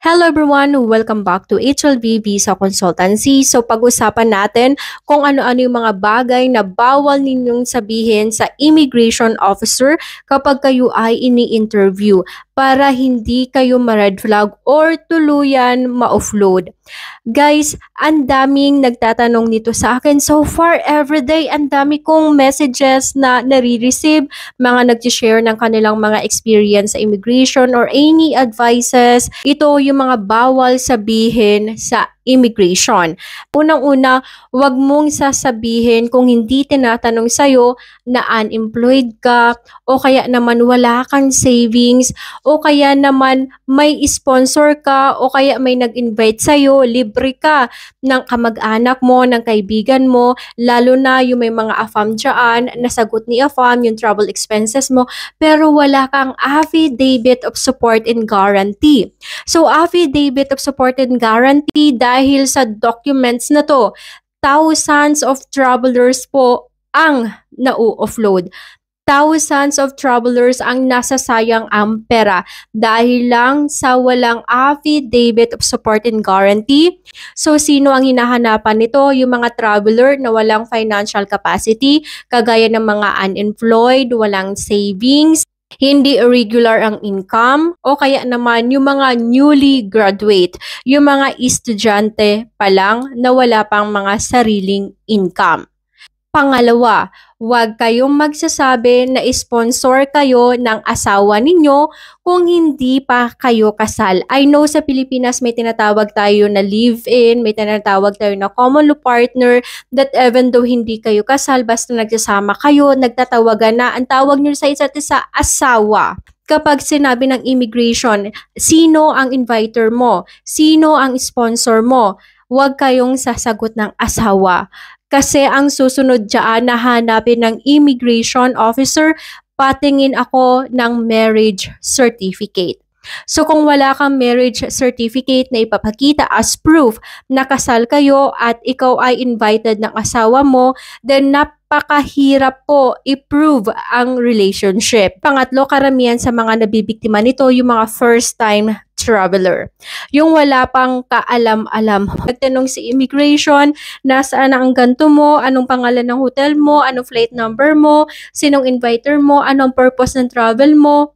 Hello everyone! Welcome back to HLV Visa Consultancy. So pag-usapan natin kung ano-ano yung mga bagay na bawal ninyong sabihin sa immigration officer kapag kayo ay ini-interview para hindi kayo ma-red flag or tuluyan ma-offload. Guys, ang daming nagtatanong nito sa akin. So far, everyday, ang dami kong messages na nare-receive, mga nag-share ng kanilang mga experience sa immigration or any advices. Ito yung mga bawal sabihin sa immigration. Unang-una, wag mong sasabihin kung hindi tinatanong sa'yo na unemployed ka o kaya naman wala kang savings o kaya naman may sponsor ka o kaya may nag-invite sa'yo, libre ka ng kamag-anak mo, ng kaibigan mo, lalo na yung may mga AFAM dyan, nasagot ni AFAM yung travel expenses mo, pero wala kang affidavit of support and guarantee. So, affidavit of support and guarantee dahil sa documents na to, thousands of travelers po ang na-offload. Thousands of travelers ang nasasayang ang pera dahil lang sa walang affidavit of support and guarantee. So, sino ang hinahanapan nito? Yung mga traveler na walang financial capacity, kagaya ng mga unemployed, walang savings, hindi irregular ang income, o kaya naman yung mga newly graduate, yung mga estudyante pa lang na wala pang mga sariling income. Pangalawa, huwag kayong magsasabi na sponsor kayo ng asawa ninyo kung hindi pa kayo kasal. I know sa Pilipinas may tinatawag tayo na live-in, may tinatawag tayo na common law partner, that even though hindi kayo kasal, basta nagsasama kayo, nagtatawagan na, ang tawag nyo sa isa't isa, asawa. Kapag sinabi ng immigration, sino ang inviter mo? Sino ang sponsor mo? Huwag kayong sasagot ng asawa. Kasi ang susunod dyan na hanapin ng immigration officer, patingin ako ng marriage certificate. So kung wala kang marriage certificate na ipapakita as proof na kasal kayo at ikaw ay invited ng asawa mo, then napakahirap po i-prove ang relationship. Pangatlo, karamihan sa mga nabibiktima nito, yung mga first time traveler. Yung wala pang kaalam-alam. Nagtanong si immigration, nasaan ang ganto mo, anong pangalan ng hotel mo, anong flight number mo, sinong inviter mo, anong purpose ng travel mo.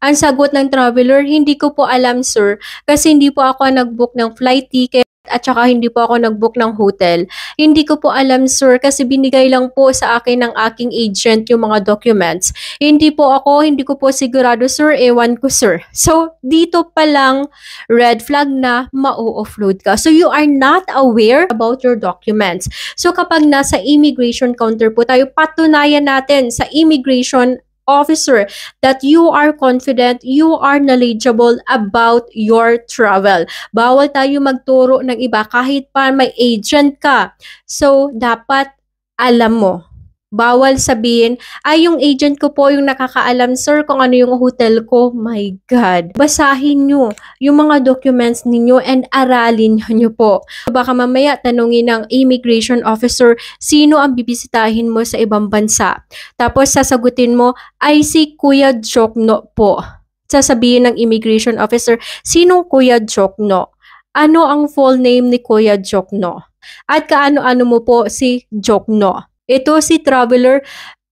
Ang sagot ng traveler, hindi ko po alam sir, kasi hindi po ako nag-book ng flight ticket at saka hindi po ako nag-book ng hotel. Hindi ko po alam sir, kasi binigay lang po sa akin ng aking agent yung mga documents. Hindi ko po sigurado sir, ewan ko sir. So, dito pa lang, red flag na ma-offload ka. So, you are not aware about your documents. So, kapag nasa immigration counter po tayo, patunayan natin sa immigration officer that you are confident, you are knowledgeable about your travel. Bawal tayo magturo ng iba kahit pa may agent ka. So, dapat alam mo. Bawal sabihin, ay yung agent ko po yung nakakaalam sir kung ano yung hotel ko. My God. Basahin nyo yung mga documents ninyo and aralin nyo po. Baka mamaya tanungin ng immigration officer, sino ang bibisitahin mo sa ibang bansa? Tapos sasagutin mo, ay si Kuya Jokno po. Sasabihin ng immigration officer, sinong Kuya Jokno? Ano ang full name ni Kuya Jokno? At kaano-ano mo po si Jokno? Ito si traveler,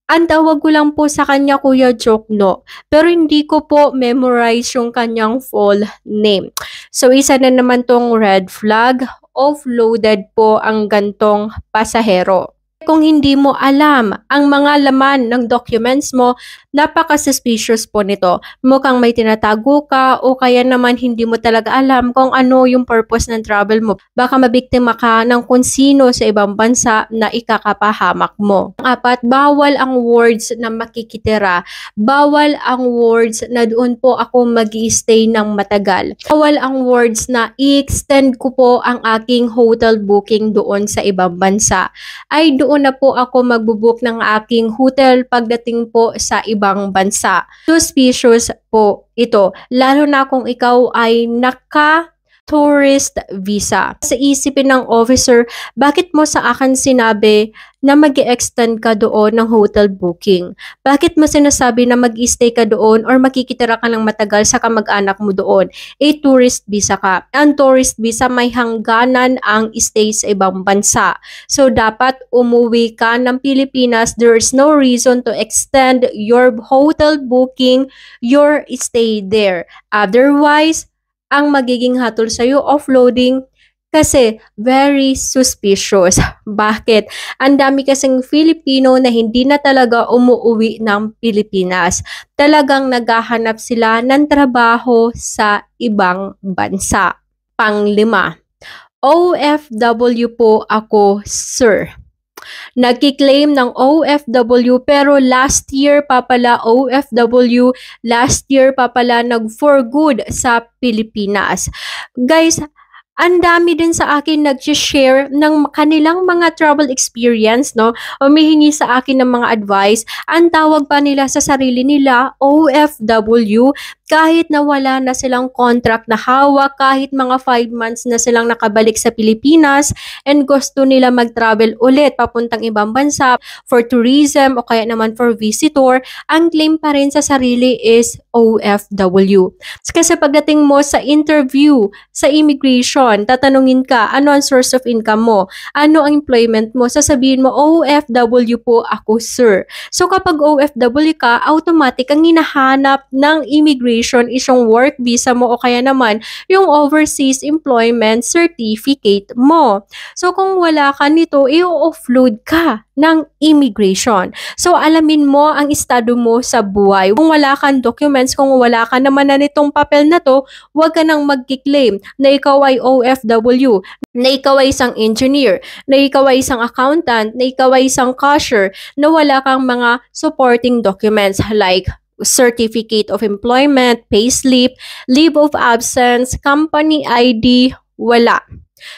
ang tawag ko lang po sa kanya Kuya Jokno, pero hindi ko po memorize yung kanyang full name. So isa na naman tong red flag, offloaded po ang gantong pasahero. Kung hindi mo alam ang mga laman ng documents mo, napaka-suspicious po nito. Mukhang may tinatago ka o kaya naman hindi mo talaga alam kung ano yung purpose ng travel mo. Baka mabiktima ka ng kung sino sa ibang bansa na ikakapahamak mo. Apat, bawal ang words na makikitira. Bawal ang words na doon po ako mag-i-stay ng matagal. Bawal ang words na i-extend ko po ang aking hotel booking doon sa ibang bansa. Ay doon na po ako magbubook ng aking hotel pagdating po sa ibang bansa. Suspicious po ito, lalo na kung ikaw ay tourist visa. Sa isipin ng officer, bakit mo sa akin sinabi na mag-extend ka doon ng hotel booking? Bakit mo sinasabi na mag-stay ka doon or makikitira ka ng matagal sa kamag-anak mo doon? Tourist visa ka. Ang tourist visa may hangganan ang stay sa ibang bansa. So, dapat umuwi ka ng Pilipinas. There's no reason to extend your hotel booking, your stay there. Otherwise, ang magiging hatol sa'yo, offloading, kasi very suspicious. Bakit? Ang dami kasing Filipino na hindi na talaga umuwi ng Pilipinas. Talagang naghahanap sila ng trabaho sa ibang bansa. Panglima, OFW po ako, sir. Nagki-claim ng OFW pero last year pa pala OFW, last year pa pala nag-for good sa Pilipinas. Guys, ang dami din sa akin nag-share ng kanilang mga travel experience, no? Humihingi sa akin ng mga advice. Ang tawag pa nila sa sarili nila, OFW, kahit na wala na silang contract na hawak, kahit mga 5 months na silang nakabalik sa Pilipinas and gusto nila mag-travel ulit papuntang ibang bansa for tourism o kaya naman for visitor, ang claim pa rin sa sarili is OFW. Kasi pagdating mo sa interview, sa immigration, tatanungin ka, ano ang source of income mo? Ano ang employment mo? Sasabihin mo, OFW po ako, sir. So kapag OFW ka, automatic ang hinahanap ng immigration is yung work visa mo o kaya naman yung overseas employment certificate mo. So kung wala ka nito, i-offload ka ng immigration. So alamin mo ang estado mo sa buhay. Kung wala kang documents, kung wala ka naman na nitong papel na to, huwag ka nang mag-claim na ikaw ay OFW, na ikaw ay isang engineer, na ikaw ay isang accountant, na ikaw ay isang cashier, na wala kang mga supporting documents like certificate of employment, payslip, leave of absence, company ID, wala.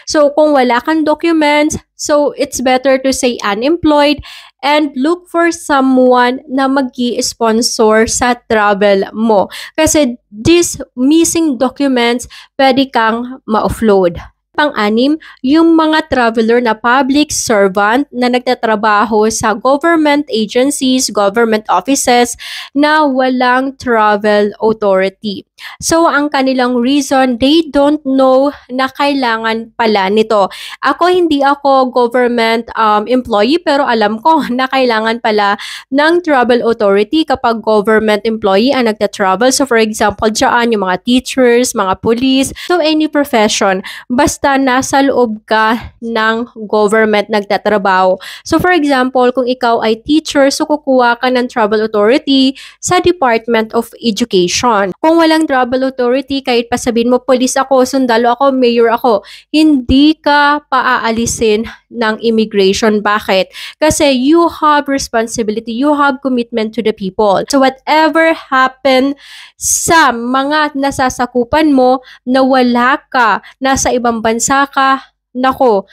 So, kung wala kang documents, so it's better to say unemployed and look for someone na mag-i-sponsor sa travel mo. Kasi these missing documents, pwede kang ma-offload. Pang-anim, yung mga traveler na public servant na nagtatrabaho sa government agencies, government offices na walang travel authority. So, ang kanilang reason, they don't know na kailangan pala nito. Hindi ako government employee pero alam ko na kailangan pala ng travel authority kapag government employee ang nagtatravel. So, for example, dyan yung mga teachers, mga police, so any profession, basta nasa loob ka ng government nagtatrabaho. So, for example, kung ikaw ay teacher, so kukuha ka ng travel authority sa Department of Education. Kung walang travel authority, kahit pa sabihin mo, police ako, sundalo ako, mayor ako, hindi ka paaalisin ng immigration. Bakit? Kasi you have responsibility, you have commitment to the people. So whatever happen sa mga nasasakupan mo na wala ka, nasa ibang bansa ka, nako,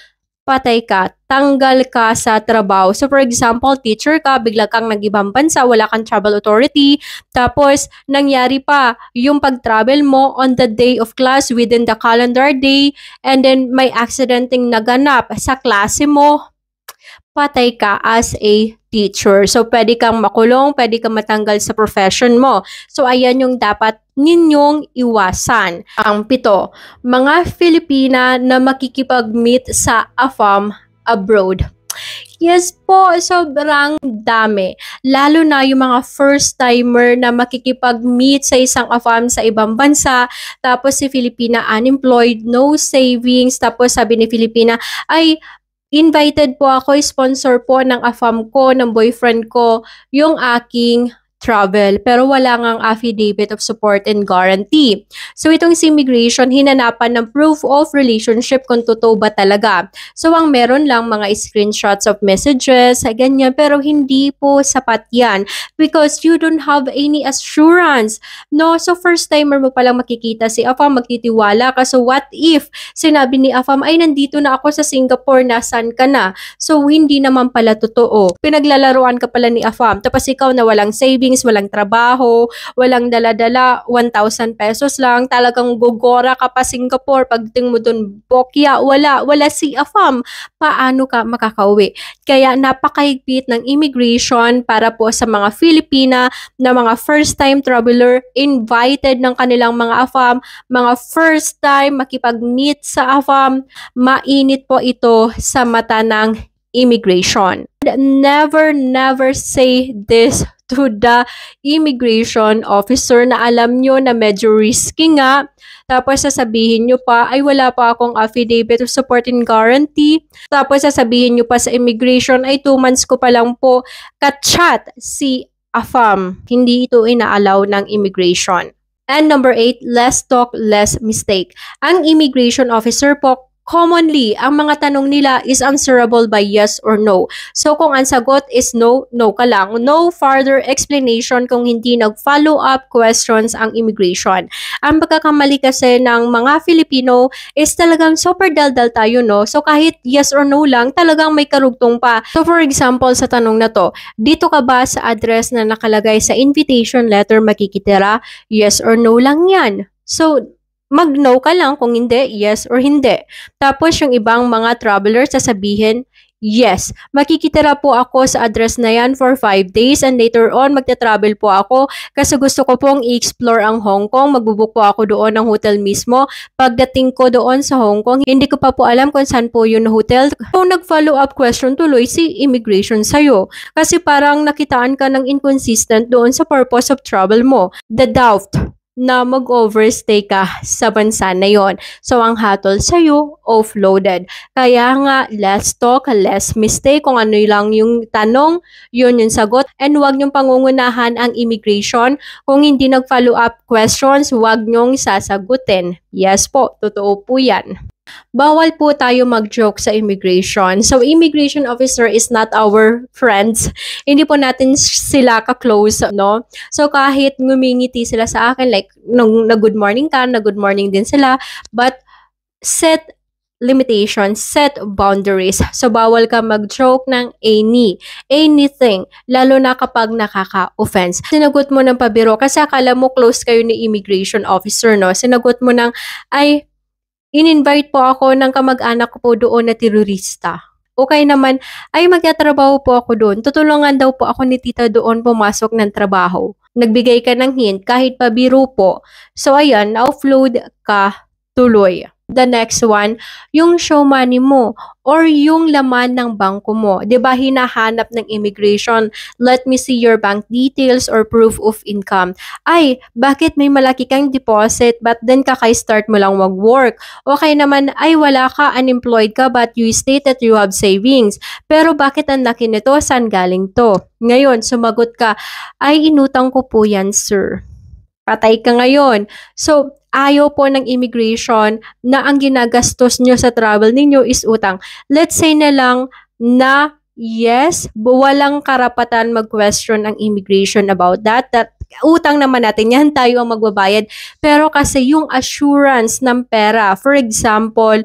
patay ka, tanggal ka sa trabaho. So for example, teacher ka, bigla kang nag-ibang bansa, wala kang travel authority, tapos nangyari pa yung pag-travel mo on the day of class within the calendar day, and then may accidenting naganap sa klase mo, patay ka as a teacher. So, pwede kang makulong, pwede kang matanggal sa profession mo. So, ayan yung dapat ninyong iwasan. Ang 7, mga Filipina na makikipag-meet sa AFAM abroad. Yes po, sobrang dami. Lalo na yung mga first-timer na makikipag-meet sa isang AFAM sa ibang bansa, tapos si Filipina unemployed, no savings, tapos sabi ni Filipina, ay, invited po ako, sponsor po ng AFAM ko, ng boyfriend ko, yung aking travel, pero wala ngang affidavit of support and guarantee. So, itong si immigration, hinanapan ng proof of relationship kung totoo ba talaga. So, ang meron lang mga screenshots of messages, ganyan, pero hindi po sapat yan because you don't have any assurance. No? So, first timer mo palang makikita si AFAM, magtitiwala ka. So, what if sinabi ni AFAM, ay, nandito na ako sa Singapore, nasan ka na? So, hindi naman pala totoo. Pinaglalaruan ka pala ni AFAM, tapos ikaw na walang savings, savings, walang trabaho, walang dala-dala, 1,000 pesos lang, talagang gogora ka pa Singapore, pagdating mo dun, bokya, wala si AFAM, paano ka makakauwi? Kaya napakahigpit ng immigration para po sa mga Filipina na mga first-time traveler, invited ng kanilang mga AFAM, mga first time makipag-meet sa AFAM, mainit po ito sa mata ng immigration. Never say this to the immigration officer na alam nyo na medyo risky nga. Tapos sasabihin nyo pa, ay wala pa akong affidavit of support and guarantee. Tapos sasabihin nyo pa sa immigration, ay 2 months ko pa lang po ka-chat si AFAM. Hindi ito inaalaw ng immigration. And number 8, less talk, less mistake. Ang immigration officer po, commonly, ang mga tanong nila is answerable by yes or no. So kung ang sagot is no, no ka lang. No further explanation kung hindi nag-follow up questions ang immigration. Ang pagkakamali kasi ng mga Filipino is talagang super daldal tayo, no? So kahit yes or no lang, talagang may karugtong pa. So for example, sa tanong na to, dito ka ba sa address na nakalagay sa invitation letter makikitira? Yes or no lang yan. So mag-no ka lang kung hindi, yes or hindi. Tapos yung ibang mga travelers sasabihin, yes, makikitira po ako sa address na yan for 5 days and later on magta-travel po ako kasi gusto ko pong i-explore ang Hong Kong. Magbubuk po ako doon ng hotel mismo. Pagdating ko doon sa Hong Kong, hindi ko pa po alam kung saan po yung hotel. Kung nag-follow up question tuloy si immigration sa'yo kasi parang nakitaan ka ng inconsistent doon sa purpose of travel mo. The doubt na mag-overstay ka sa bansa na yon. So, ang hatol sa'yo, offloaded. Kaya nga, less talk, less mistake. Kung ano lang yung tanong, yun yung sagot. And huwag niyong pangungunahan ang immigration. Kung hindi nag-follow up questions, huwag niyong sasagutin. Yes po, totoo po yan. Bawal po tayo mag-joke sa immigration. So, immigration officer is not our friends. Hindi po natin sila ka-close, no? So, kahit ngumingiti sila sa akin, like, na-good morning ka, na-good morning din sila, but set limitations, set boundaries. So, bawal ka mag-joke ng anything, lalo na kapag nakaka-offense. Sinagot mo ng pabiro kasi akala mo close kayo ni immigration officer, no? Sinagot mo ng, ay, in-invite po ako ng kamag-anak ko po doon na terorista. Okay naman, ay magtatrabaho po ako doon. Tutulungan daw po ako ni tita doon pumasok ng trabaho. Nagbigay ka ng hint kahit pabiro po. So ayan, na-offload ka tuloy. The next one, yung show money mo or yung laman ng bangko mo. 'Di ba hinahanap ng immigration, let me see your bank details or proof of income. Ay, bakit may malaki kang deposit but then kakay-start mo lang mag-work? Okay naman, ay wala ka, unemployed ka but you state that you have savings. Pero bakit ang laki nito? Saan galing to? Ngayon, sumagot ka, ay inutang ko po yan, sir. Patay ka ngayon. So, ayaw po ng immigration na ang ginagastos nyo sa travel ninyo is utang. Let's say na lang na yes, walang karapatan mag-question ang immigration about that. Utang naman natin, yan tayo ang magbabayad. Pero kasi yung assurance ng pera, for example,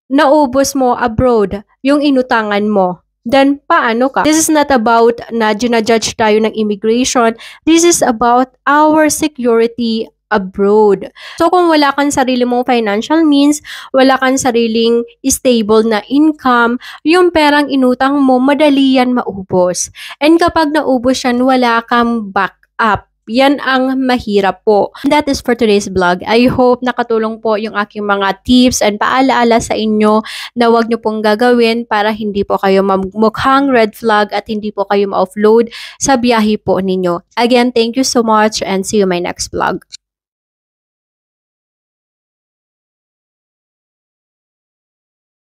naubos mo abroad, yung inutangan mo, then paano ka? This is not about na ginajudge tayo ng immigration. This is about our security abroad. So kung wala kang sarili mong financial means, wala kang sariling stable na income, yung perang inutang mo, madali yan maubos. And kapag naubos yan, wala kang backup. Yan ang mahirap po. That is for today's vlog. I hope nakatulong po yung aking mga tips and paalaala sa inyo na wag nyo pong gagawin para hindi po kayo mukhang red flag at hindi po kayo ma-offload sa biyahe po ninyo. Again, thank you so much and see you in my next vlog.